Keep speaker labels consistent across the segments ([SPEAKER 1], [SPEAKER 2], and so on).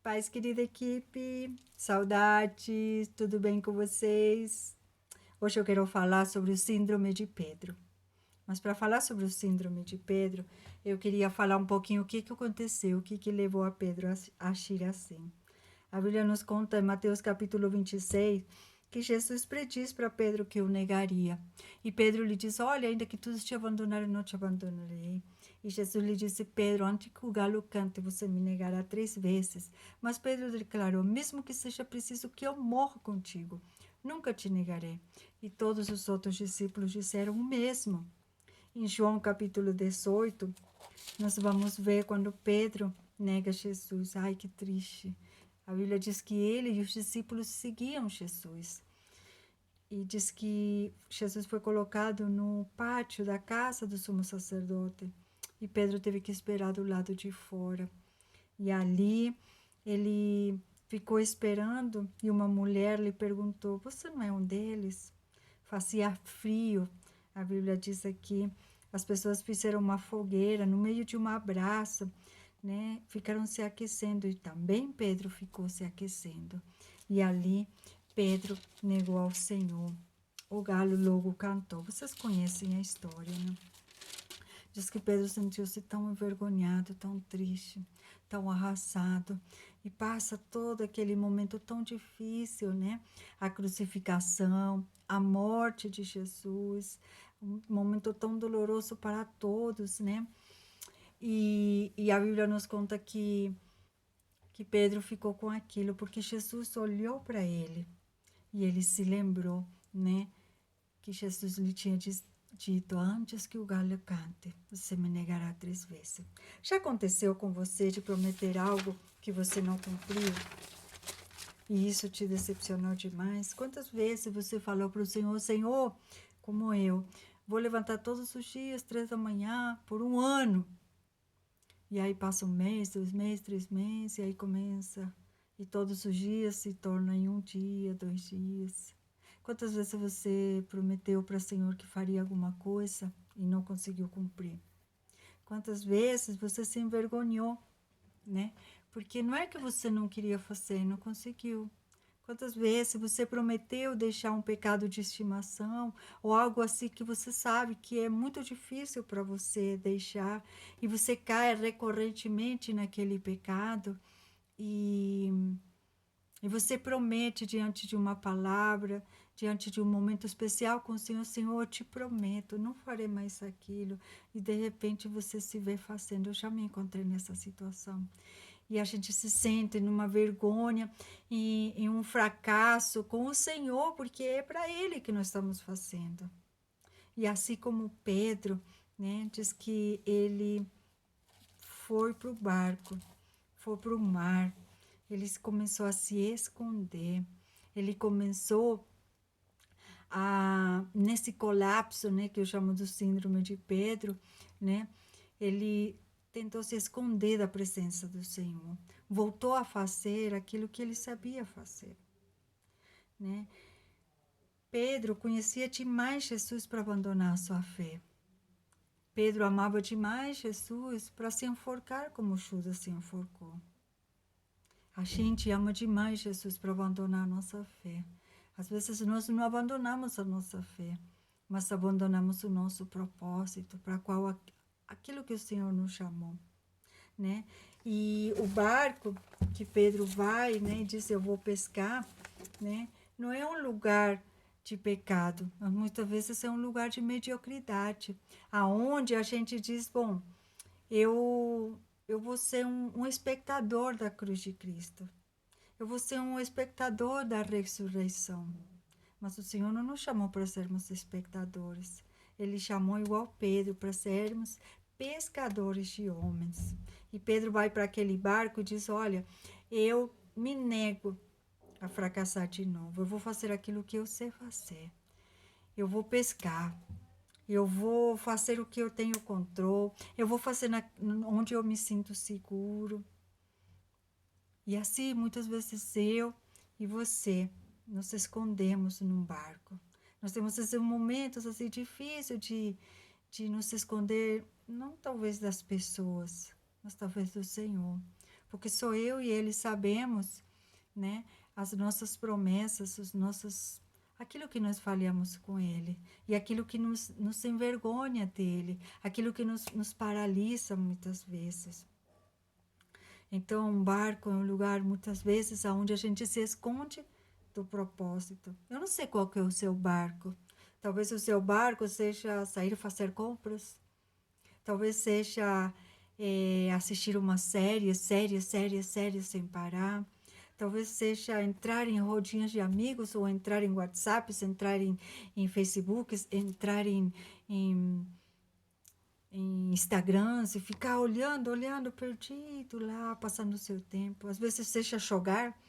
[SPEAKER 1] Paz, querida equipe, saudades, tudo bem com vocês? Hoje eu quero falar sobre o Síndrome de Pedro. Mas para falar sobre o Síndrome de Pedro, eu queria falar um pouquinho o que aconteceu, o que levou a Pedro a agir assim. A Bíblia nos conta em Mateus capítulo 26 que Jesus prediz para Pedro que o negaria. E Pedro lhe diz, olha, ainda que todos te abandonarem, não te abandonarei. E Jesus lhe disse, Pedro, antes que o galo cante, você me negará 3 vezes. Mas Pedro declarou, mesmo que seja preciso que eu morra contigo, nunca te negarei. E todos os outros discípulos disseram o mesmo. Em João capítulo 18, nós vamos ver quando Pedro nega Jesus. Ai, que triste. A Bíblia diz que ele e os discípulos seguiam Jesus. E diz que Jesus foi colocado no pátio da casa do sumo sacerdote. E Pedro teve que esperar do lado de fora. E ali ele ficou esperando e uma mulher lhe perguntou, você não é um deles? Fazia frio. A Bíblia diz aqui, as pessoas fizeram uma fogueira no meio de uma brasa, né? Ficaram se aquecendo e também Pedro ficou se aquecendo. E ali Pedro negou ao Senhor. O galo logo cantou. Vocês conhecem a história, né? Diz que Pedro sentiu-se tão envergonhado, tão triste, tão arrasado. E passa todo aquele momento tão difícil, né? A crucificação, a morte de Jesus, um momento tão doloroso para todos, né? E a Bíblia nos conta que Pedro ficou com aquilo, porque Jesus olhou para ele e ele se lembrou, né? Que Jesus lhe tinha dito, antes que o galo cante, você me negará 3 vezes. Já aconteceu com você de prometer algo que você não cumpriu? E isso te decepcionou demais? Quantas vezes você falou para o Senhor, Senhor, como eu, vou levantar todos os dias, 3 da manhã, por um ano. E aí passa 1 mês, 2 meses, 3 meses, e aí começa. E todos os dias se tornam em 1 dia, 2 dias. Quantas vezes você prometeu para o Senhor que faria alguma coisa e não conseguiu cumprir? Quantas vezes você se envergonhou, né? Porque não é que você não queria fazer, não conseguiu. Quantas vezes você prometeu deixar um pecado de estimação ou algo assim que você sabe que é muito difícil para você deixar e você cai recorrentemente naquele pecado e você promete diante de uma palavra, diante de um momento especial com o Senhor, Senhor, eu te prometo, não farei mais aquilo. E de repente você se vê fazendo. Eu já me encontrei nessa situação. E a gente se sente numa vergonha, em um fracasso com o Senhor, porque é para Ele que nós estamos fazendo. E assim como Pedro, né, diz que ele foi para o barco, foi para o mar, ele começou a se esconder, ele começou nesse colapso, né, que eu chamo do síndrome de Pedro, né, ele tentou se esconder da presença do Senhor, voltou a fazer aquilo que ele sabia fazer, né. Pedro conhecia demais Jesus para abandonar a sua fé. Pedro amava demais Jesus para se enforcar como Judas se enforcou. A gente ama demais Jesus para abandonar a nossa fé. Às vezes nós não abandonamos a nossa fé, mas abandonamos o nosso propósito, para qual aquilo que o Senhor nos chamou, né? E o barco que Pedro vai, né, e diz eu vou pescar, né? Não é um lugar de pecado, mas muitas vezes é um lugar de mediocridade, aonde a gente diz, bom, eu eu vou ser um espectador da cruz de Cristo. Eu vou ser um espectador da ressurreição. Mas o Senhor não nos chamou para sermos espectadores. Ele chamou igual Pedro para sermos pescadores de homens. E Pedro vai para aquele barco e diz, olha, eu me nego a fracassar de novo. Eu vou fazer aquilo que eu sei fazer. Eu vou pescar. Eu vou fazer o que eu tenho controle. Eu vou fazer onde eu me sinto seguro. E assim, muitas vezes eu e você nos escondemos num barco. Nós temos esses momentos assim difíceis de nos esconder, não talvez das pessoas, mas talvez do Senhor. porque só eu e Ele sabemos, né, as nossas promessas, aquilo que nós falhamos com Ele, e aquilo que nos envergonha dele, aquilo que nos paralisa muitas vezes. Então, um barco é um lugar, muitas vezes, onde a gente se esconde do propósito. Eu não sei qual que é o seu barco. Talvez o seu barco seja sair fazer compras. Talvez seja assistir uma série sem parar. Talvez seja entrar em rodinhas de amigos, ou entrar em WhatsApps, entrar em Facebooks, entrar em Instagrams e ficar olhando, perdido lá, passando o seu tempo. Às vezes seja jogar,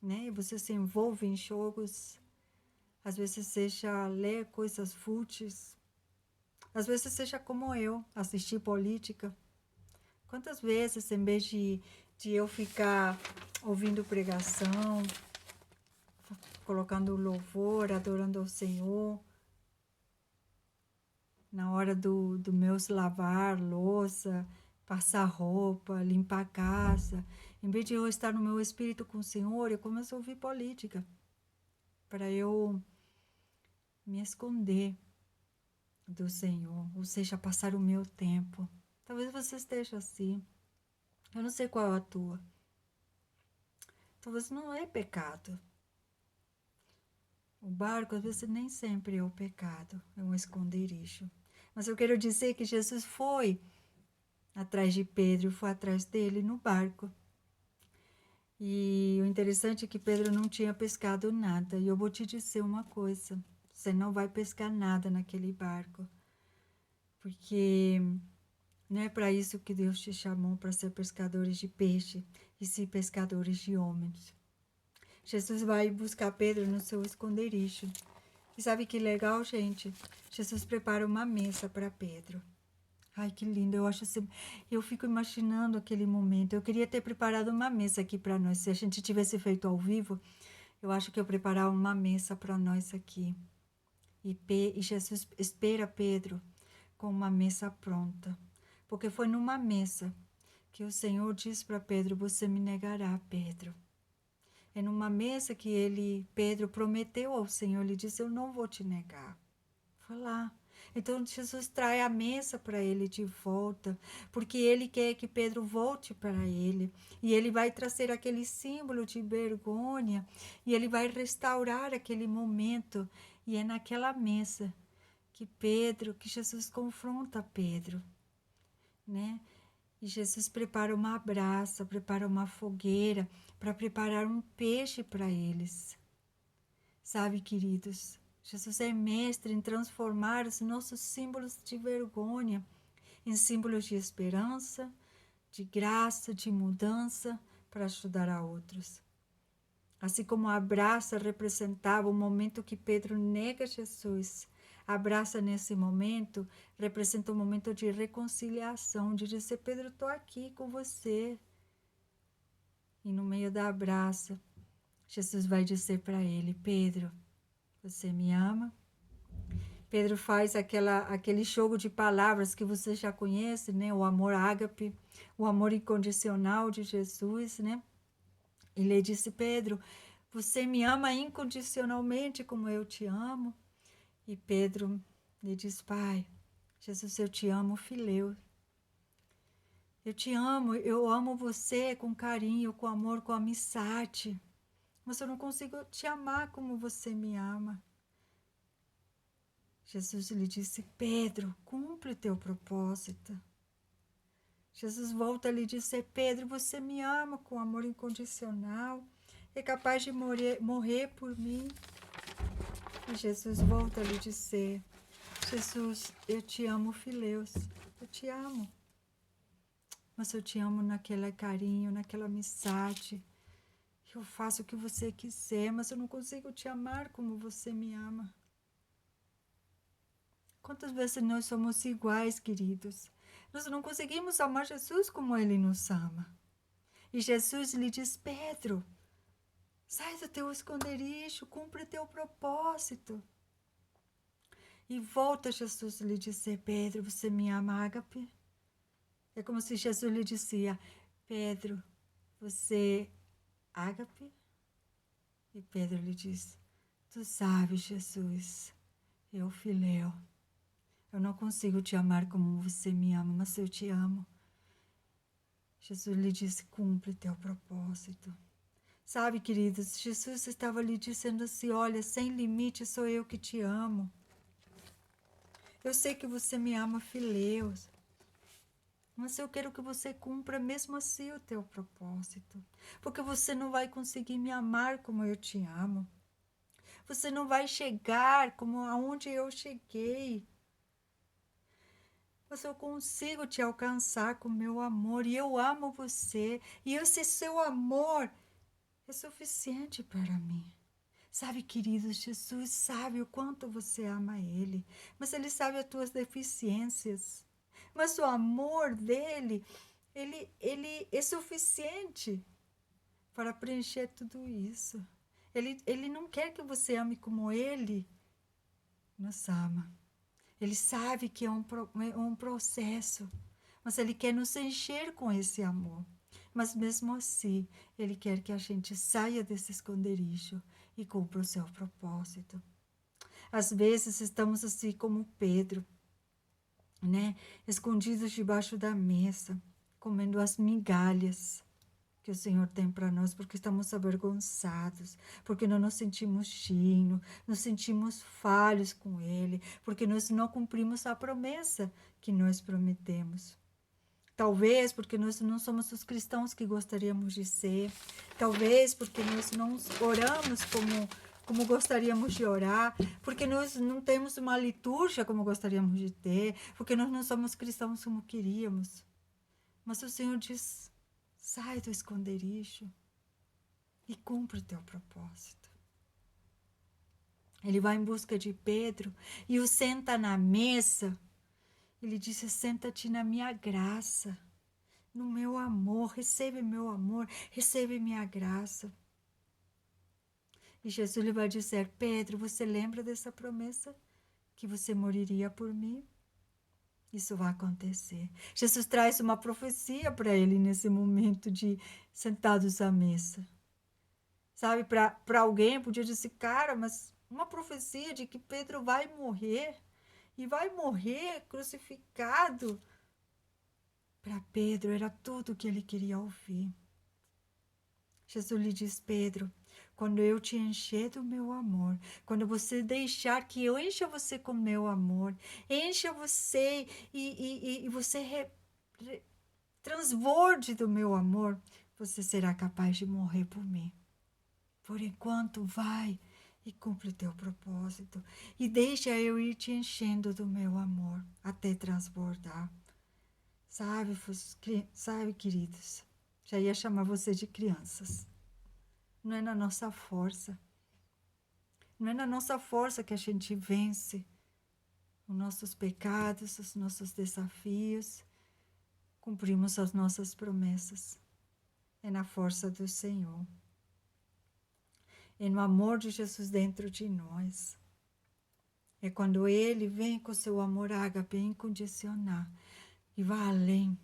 [SPEAKER 1] né? Você se envolve em jogos. Às vezes seja ler coisas fúteis. Às vezes seja como eu, assistir política. Quantas vezes, em vez de eu ficar ouvindo pregação, colocando louvor, adorando ao Senhor, na hora do meus lavar louça, passar roupa, limpar a casa, em vez de eu estar no meu espírito com o Senhor, eu começo a ouvir política, para eu me esconder do Senhor, ou seja, passar o meu tempo. Talvez você esteja assim. Eu não sei qual é a tua. Talvez não é pecado. O barco, às vezes, nem sempre é o pecado, é um esconderijo. Mas eu quero dizer que Jesus foi atrás de Pedro, foi atrás dele no barco. E o interessante é que Pedro não tinha pescado nada. E eu vou te dizer uma coisa: você não vai pescar nada naquele barco, porque não é para isso que Deus te chamou, para ser pescadores de peixe, e sim pescadores de homens. Jesus vai buscar Pedro no seu esconderijo. E sabe que legal, gente? Jesus prepara uma mesa para Pedro. Ai, que lindo. Eu fico imaginando aquele momento. Eu queria ter preparado uma mesa aqui para nós. Se a gente tivesse feito ao vivo, eu acho que eu preparava uma mesa para nós aqui. E Jesus espera Pedro com uma mesa pronta. Porque foi numa mesa que o Senhor diz para Pedro: você me negará, Pedro. É numa mesa que Pedro prometeu ao Senhor, ele disse: eu não vou te negar. Foi lá. Então Jesus traz a mesa para ele de volta, porque ele quer que Pedro volte para ele. E ele vai trazer aquele símbolo de vergonha, e ele vai restaurar aquele momento. E é naquela mesa que Jesus confronta Pedro, né? E Jesus prepara uma brasa, prepara uma fogueira, para preparar um peixe para eles. Sabe, queridos, Jesus é mestre em transformar os nossos símbolos de vergonha em símbolos de esperança, de graça, de mudança, para ajudar a outros. Assim como a brasa representava o momento que Pedro nega Jesus, a brasa nesse momento representa um momento de reconciliação, de dizer: Pedro, estou aqui com você. E no meio da brasa, Jesus vai dizer para ele: Pedro, você me ama? Pedro faz aquele jogo de palavras que você já conhece, né? O amor ágape, o amor incondicional de Jesus, né? Ele disse: Pedro, você me ama incondicionalmente como eu te amo? E Pedro lhe diz: Pai, Jesus, eu te amo, fileu. Eu te amo, eu amo você com carinho, com amor, com amizade. Mas eu não consigo te amar como você me ama. Jesus lhe disse: Pedro, cumpre o teu propósito. Jesus volta a lhe dizer: Pedro, você me ama com amor incondicional, é capaz de morrer por mim. E Jesus volta a lhe dizer: Jesus, eu te amo, fileus, eu te amo. Mas eu te amo naquele carinho, naquela amizade. Eu faço o que você quiser, mas eu não consigo te amar como você me ama. Quantas vezes nós somos iguais, queridos? Nós não conseguimos amar Jesus como Ele nos ama. E Jesus lhe diz: Pedro, sai do teu esconderijo, cumpre o teu propósito. E volta Jesus lhe dizer: Pedro, você me ama, ágape? É como se Jesus lhe dizia: Pedro, Você, ágape? E Pedro lhe diz: tu sabes, Jesus, eu filéu. Eu não consigo te amar como você me ama, mas eu te amo. Jesus lhe disse: cumpre teu propósito. Sabe, queridos, Jesus estava lhe dizendo assim: olha, sem limite sou eu que te amo. Eu sei que você me ama, fileus, mas eu quero que você cumpra mesmo assim o teu propósito, porque você não vai conseguir me amar como eu te amo. Você não vai chegar como aonde eu cheguei. Mas eu consigo te alcançar com meu amor, e eu amo você, e esse seu amor é suficiente para mim. Sabe, queridos, Jesus sabe o quanto você ama Ele, mas Ele sabe as tuas deficiências. Mas o amor dele, ele é suficiente para preencher tudo isso. Ele não quer que você ame como Ele nos ama. Ele sabe que é um processo, mas Ele quer nos encher com esse amor. Mas mesmo assim, Ele quer que a gente saia desse esconderijo e cumpra o seu propósito. Às vezes estamos assim como Pedro, né? Escondidos debaixo da mesa, comendo as migalhas que o Senhor tem para nós, porque estamos avergonçados, porque não nos sentimos dignos, nos sentimos falhos com Ele, porque nós não cumprimos a promessa que nós prometemos. Talvez porque nós não somos os cristãos que gostaríamos de ser, talvez porque nós não oramos como gostaríamos de orar, porque nós não temos uma liturgia como gostaríamos de ter, porque nós não somos cristãos como queríamos. Mas o Senhor diz: sai do esconderijo e cumpre o teu propósito. Ele vai em busca de Pedro e o senta na mesa. Ele disse: senta-te na minha graça, no meu amor, recebe meu amor, recebe minha graça. E Jesus lhe vai dizer: Pedro, você lembra dessa promessa? Que você moriria por mim? Isso vai acontecer. Jesus traz uma profecia para ele nesse momento de sentados à mesa. Sabe, para alguém podia dizer: cara, mas uma profecia de que Pedro vai morrer, e vai morrer crucificado. Para Pedro era tudo o que ele queria ouvir. Jesus lhe diz: Pedro, quando eu te encher do meu amor, quando você deixar que eu encha você com meu amor, encha você e você transborde do meu amor, você será capaz de morrer por mim. Por enquanto, vai e cumpre o teu propósito. E deixa eu ir te enchendo do meu amor até transbordar. Sabe, queridos, já ia chamar você de crianças. Não é na nossa força. Não é na nossa força que a gente vence os nossos pecados, os nossos desafios, cumprimos as nossas promessas. É na força do Senhor. É no amor de Jesus dentro de nós. É quando Ele vem com seu amor ágape incondicional e vai além.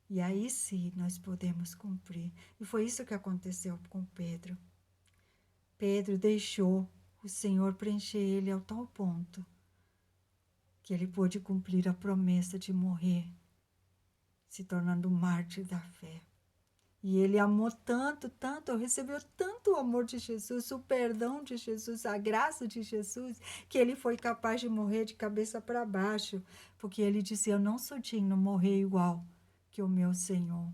[SPEAKER 1] E aí sim nós podemos cumprir. E foi isso que aconteceu com Pedro. Pedro deixou o Senhor preencher ele ao tal ponto que ele pôde cumprir a promessa de morrer, se tornando um mártir da fé. E ele amou tanto, tanto, recebeu tanto o amor de Jesus, o perdão de Jesus, a graça de Jesus, que ele foi capaz de morrer de cabeça para baixo, porque ele disse: eu não sou digno de morrer igual que o meu Senhor.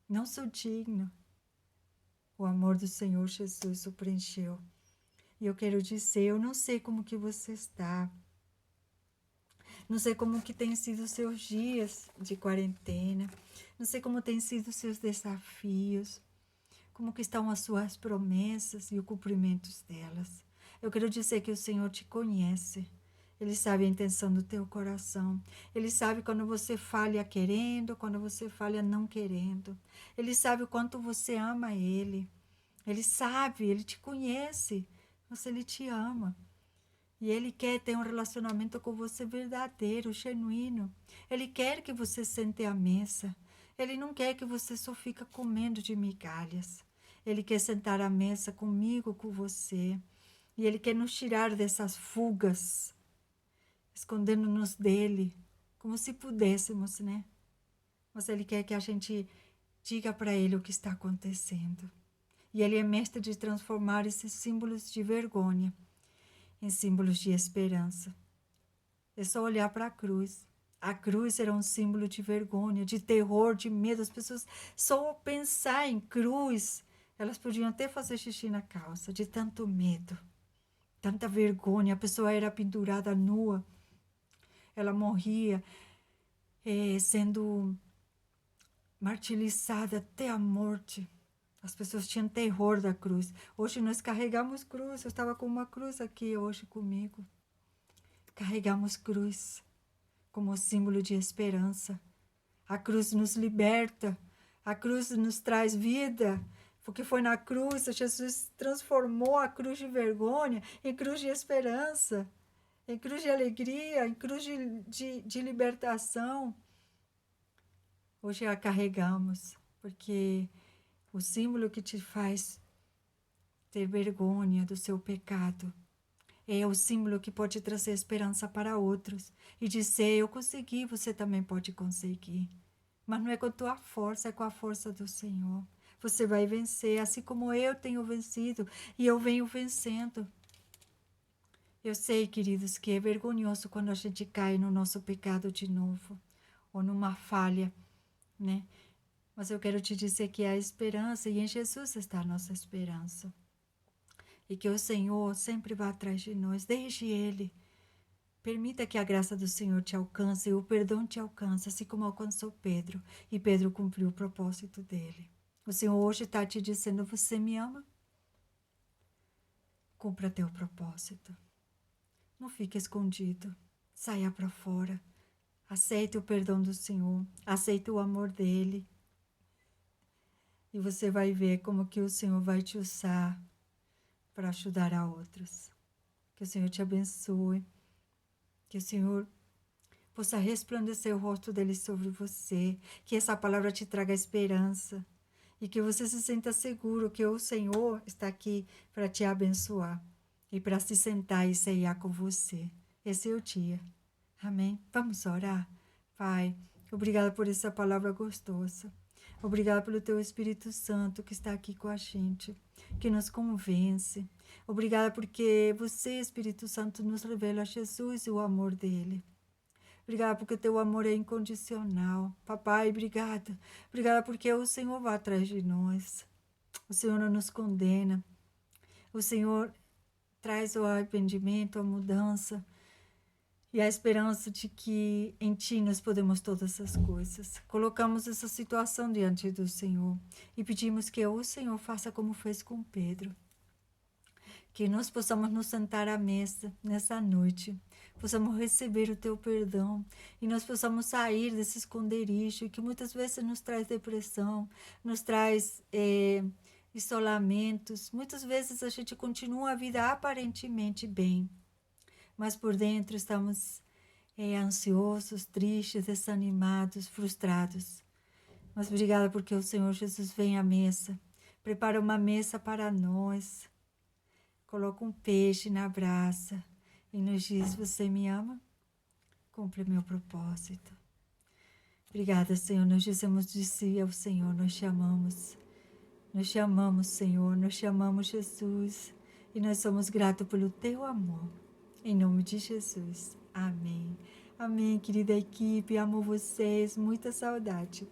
[SPEAKER 1] Não sou digno. O amor do Senhor Jesus o preencheu. E eu quero dizer, eu não sei como que você está. Não sei como que tem sido os seus dias de quarentena. Não sei como têm sido os seus desafios. Como que estão as suas promessas e o cumprimento delas. Eu quero dizer que o Senhor te conhece. Ele sabe a intenção do teu coração. Ele sabe quando você falha querendo, quando você falha não querendo. Ele sabe o quanto você ama Ele. Ele sabe, Ele te conhece, mas Ele te ama. E Ele quer ter um relacionamento com você verdadeiro, genuíno. Ele quer que você sente à mesa. Ele não quer que você só fica comendo de migalhas. Ele quer sentar à mesa comigo, com você. E Ele quer nos tirar dessas fugas, escondendo-nos dele, como se pudéssemos, né? Mas Ele quer que a gente diga para Ele o que está acontecendo. E Ele é mestre de transformar esses símbolos de vergonha em símbolos de esperança. É só olhar para a cruz. A cruz era um símbolo de vergonha, de terror, de medo. As pessoas só pensar em cruz, elas podiam até fazer xixi na calça, de tanto medo, tanta vergonha. A pessoa era pendurada nua, ela morria sendo martirizada até a morte. As pessoas tinham terror da cruz. Hoje nós carregamos cruz. Eu estava com uma cruz aqui hoje comigo. Carregamos cruz como símbolo de esperança. A cruz nos liberta, a cruz nos traz vida, porque foi na cruz que Jesus transformou a cruz de vergonha em cruz de esperança, em cruz de alegria, em cruz de libertação. Hoje a carregamos, porque o símbolo que te faz ter vergonha do seu pecado é o símbolo que pode trazer esperança para outros e dizer: eu consegui, você também pode conseguir. Mas não é com a tua força, é com a força do Senhor. Você vai vencer, assim como eu tenho vencido e eu venho vencendo. Eu sei, queridos, que é vergonhoso quando a gente cai no nosso pecado de novo, ou numa falha, né? Mas eu quero te dizer que há esperança e em Jesus está a nossa esperança. E que o Senhor sempre vai atrás de nós. Deixe Ele. Permita que a graça do Senhor te alcance e o perdão te alcance, assim como alcançou Pedro. E Pedro cumpriu o propósito dele. O Senhor hoje está te dizendo: você me ama? Cumpra teu propósito. Não fique escondido. Saia para fora. Aceite o perdão do Senhor. Aceite o amor dele. E você vai ver como que o Senhor vai te usar para ajudar a outros. Que o Senhor te abençoe. Que o Senhor possa resplandecer o rosto dele sobre você. Que essa palavra te traga esperança. E que você se sinta seguro que o Senhor está aqui para te abençoar. E para se sentar e ceiar com você. Esse é o dia. Amém? Vamos orar? Pai, obrigada por essa palavra gostosa. Obrigada pelo teu Espírito Santo que está aqui com a gente, que nos convence. Obrigada porque você, Espírito Santo, nos revela Jesus e o amor dele. Obrigada porque teu amor é incondicional. Papai, obrigada. Obrigada porque o Senhor vai atrás de nós. O Senhor não nos condena. O Senhor traz o arrependimento, a mudança e a esperança de que em Ti nós podemos todas essas coisas. Colocamos essa situação diante do Senhor e pedimos que o Senhor faça como fez com Pedro. Que nós possamos nos sentar à mesa nessa noite, possamos receber o Teu perdão e nós possamos sair desse esconderijo que muitas vezes nos traz depressão, nos traz isolamentos. Muitas vezes a gente continua a vida aparentemente bem, mas por dentro estamos ansiosos, tristes, desanimados, frustrados. Mas obrigada porque o Senhor Jesus vem à mesa, prepara uma mesa para nós, coloca um peixe na brasa e nos diz: você me ama? Cumpre meu propósito. Obrigada, Senhor, nós dizemos de si ao Senhor, nós te amamos, Senhor, nós te amamos, Jesus, e nós somos gratos pelo teu amor. Em nome de Jesus. Amém. Amém, querida equipe. Amo vocês. Muita saudade.